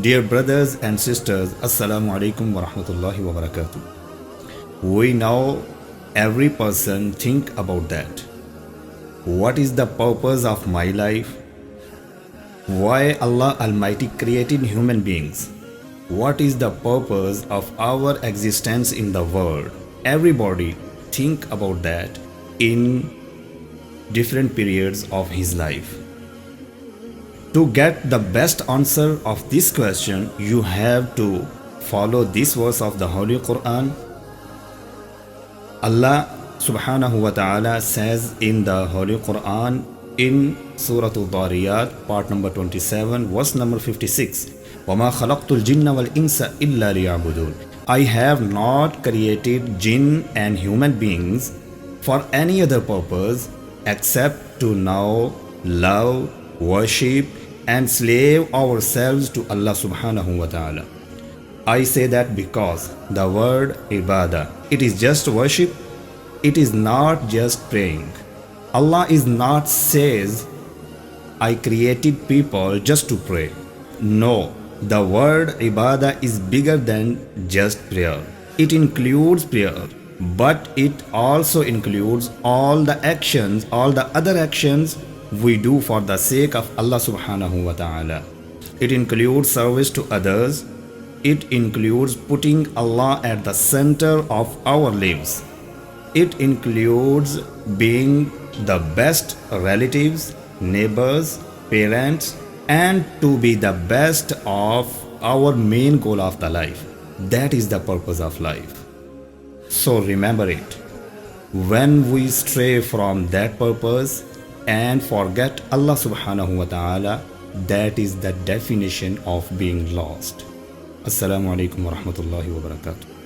Dear brothers and sisters, Assalamu alaikum wa rahmatullahi wa barakatuh. We know every person think about that. What is the purpose of my life? Why Allah Almighty created human beings? What is the purpose of our existence in the world? Everybody think about that in different periods of his life. To get the best answer of this question, you have to follow this verse of the Holy Quran. Allah subhanahu wa ta'ala says in the Holy Quran in Surah Al-Dhariyat, part number 27, verse number 56, وَمَا خَلَقْتُ الْجِنَّ وَالْإِنسَ إِلَّا لِيَعْبُدُونَ. I have not created jinn and human beings for any other purpose except to know, love, worship and slave ourselves to Allah subhanahu wa ta'ala. I say that because the word ibadah, it is just worship, it is not just praying. Allah is not says, I created people just to pray. No, the word ibadah is bigger than just prayer. It includes prayer, but it also includes all the actions, all the other actions we do for the sake of Allah subhanahu wa ta'ala. It includes service to others. It includes putting Allah at the center of our lives. It includes being the best relatives, neighbors, parents, and to be the best of our main goal of the life. That is the purpose of life. So remember it. When we stray from that purpose and forget Allah subhanahu wa ta'ala, that is the definition of being lost. Assalamu alaikum wa rahmatullahi wa barakatuh.